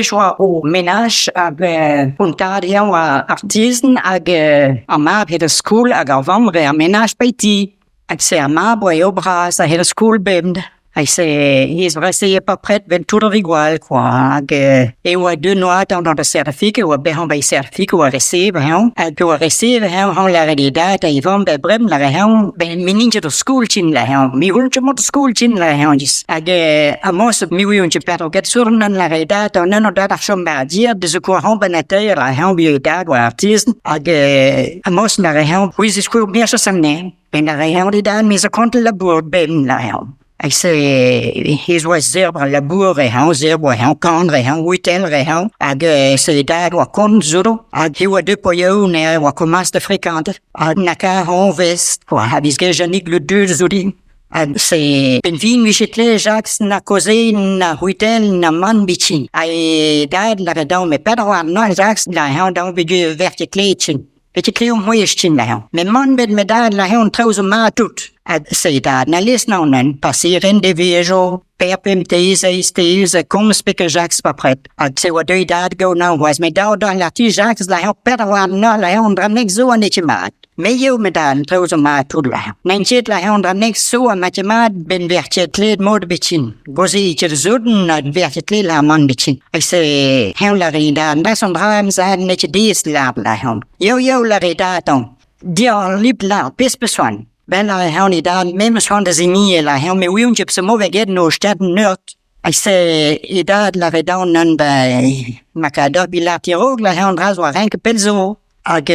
Choix au ménage avec puntadion artisan avec un marbre de school avec avant vers ménage petit. Avec c'est marbre et au bras ça de school bend. Et c'est ils restaient pas prêts de tout igual quoi. Et ouais deux noix dans le certificat ou bien on certificat ou receive hein. Et puis receive hein on la rédite et vont ben brem la hein ben meninge de school chin la hein. Mi un chmo de school chin la hein dis. Et amos mi un chpeto get sur nan la rédite on non da chamba dire de ce courant benater la hein biota ou artiste. Et amos la hein puis c'est quoi bien ça samne. Ben la hein de dan mi se compte la bourre ben la hein. Et c'est, ils ont zèbre labour et han zèbre et han cendre et han huitel et han ag c'est dad wa con zuro ag hi wa de poyo ne wa commence de fréquente ag naka on vest wa habis que janik le deux zuri ag c'est benvin michetle jacques na causé na huitel na man bichin ai dad la redon mais pas droit non jacques la han dans bidu verticlé chin petit cléon moyes chin la han mais man bed medad la han trouze ma tout. C'est dad na list non nan passieren de viejo perpemtes estes comme speaker Jacques pas prêt. C'est what do dad go now was me dad dans la ti Jacques la han perwan na la han dramnek zo an etchemat. Mais yo medan trouze ma tout la. Nanchet la han dramnek so a matemat ben vertiet mod bichin. Gozi cher zuden na vertiet la man bichin. I say han la rida na son dram za net dis la han. Yo la rida ton. Dia lip la pis besoin. Ben la han idan même soin des amis la han mais oui on chip se mauvais get no stad nerd. I say idad la redan nan by macador bilatirog la han dras wa rien que pelzo. Ag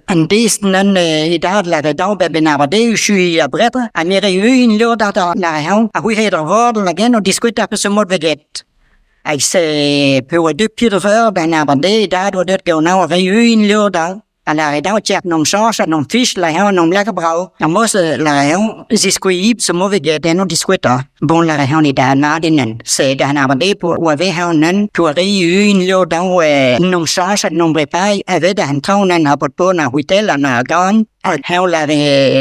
an des nan idad la redan be benabade je suis à Brette a mi une lor da la han a oui heder vord la gen on discute après ce mauvais get. I say peu de pire benabade idad ou de go now une lor da. À la redon check non change non fiche la hein non blague braw amos la hein discuib ce mauvais gars non discuta bon la hein ni dan madinen c'est dan abandé pour ou avait hein non tu aurais eu une lor dans non change non prépaille avait dan ton nan apporté na huitel na gan hein la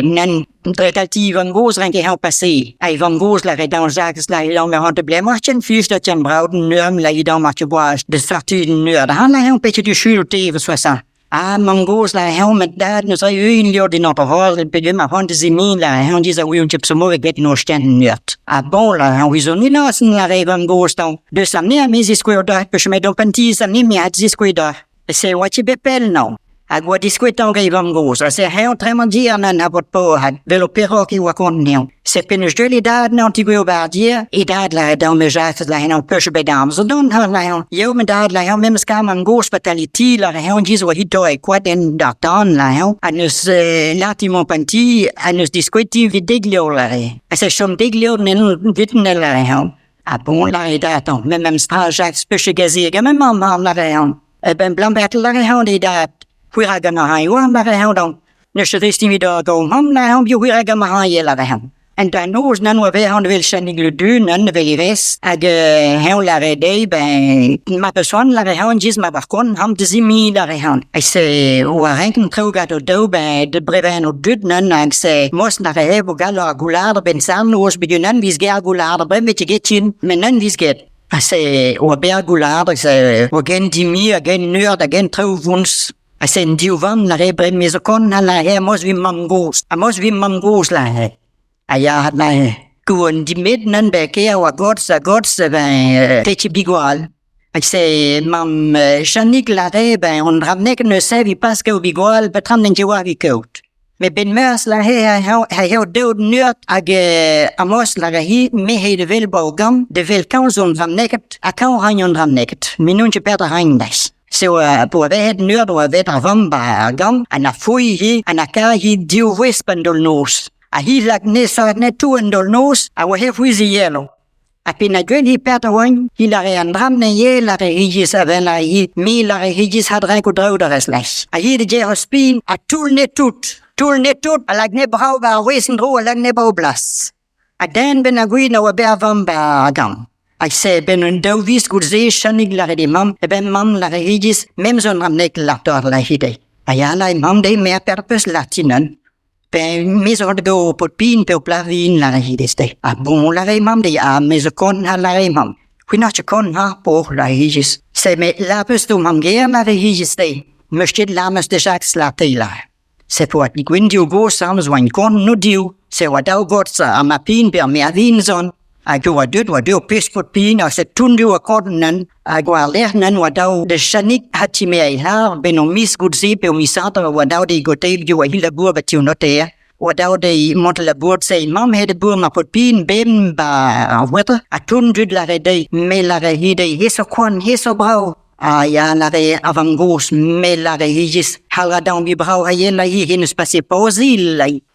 nan traitative en gros rien qui hein passé ai van gros la redon Jacques la il en me rend blé moi chen fiche de chen braw nom la idon marche bois de sortir nord han la hein petit du chulte 60. Ah, mangos la helmet dad nous a eu une lieu de notre voix le payé ma fantaisie la on disait oui on chip se mauvais get no stand nerd. Ah bon la on ils ont mis là la rêve mangos donc de samedi à mes square d'or que je mets dans petit samedi mais à square d'or. C'est what you bepel non. À quoi discuter en rêve mangos c'est un très mal dire nan a pas had de l'opéra qui wa connu. C'est peine de les dad non tu veux bardier et dad la dans mes jacques la non peu je bedam so don la yo me dad la même scam mangos hospitality la on dit wa hito et quoi den doctor la à nous lati mon panti à nous discuter vidéo la c'est chom déglio nen vitne la ah bon la dad même star jacques peu je gazi même maman la ben blanc la on dit dad we are gonna hire one la donc ne se estime de go hom la hom you we are gonna hire la and I know nan wa on vil sending le deux nan vil res ag hen la rede ben ma personne la on dis ma barcon ham dizimi la on I say o ranken trogato do ben de breven o dud nan ag say mos na re bo galo gulard ben san os beginnen vis ger gulard ben mit getin men nan vis get I say o ber gulard say o gen dimi again nerd again trovuns I say diu van la re bre mes con la he mos vi mangos la he aya la kuon di med nan be ke wa gods ben te bigual I say mam chanik la re ben on ramnek ne sevi pas que bigual betram nen jewa vi coat mais ben mers la he do nerd ag amos la hi me he de vel bogam de vel kan zon ramneket a kan ranyon ramneket minun je perdre randas. So pour avoir nerd ou avoir avant ba gam ana fui hi ana ka hi diu wespendol nos a hi lag ne sa ne tu endol nos a wa he fui yellow a pina gwen hi patawan hi la re andram ne ye la re hi saven la hi mi la re hi hadran ko drau der slash a hi de je hospin a toul ne tout a lag ne brau ba wesen dro a lag ne bau blas a den ben a gwi no wa ba van ba gam I say ben un dovis gurze shanig la de mam e ben mam la regis même zon ramnek la tor la hide aya la mam de me purpose latinan ben mes or de go pot pin pe plavin la hide ste a bon la re mam de a mes kon la re mam Quinache con ha por la higis. Se me lapus du mangier la higis de. Möchtet lamas de Jacques la tela. Se poat ni gwindiu go sams wain con no diu. Se wadau botsa a mapin per me avinzon. Ago wadau pespot pin a se tundu a cornan. Ago a lernan wadau de chanik hatime a ilar beno mis gudzi pe o misata wadau de goteib ju a hilabur batiu notea. Wadau de montelabur se mam hedebur ma potpin bem ba weta a tundu la redei me la rehide heso con heso braw. Ya la re avangos me la rehigis halradau mi braw hayen la hi hinus passe pausil lai.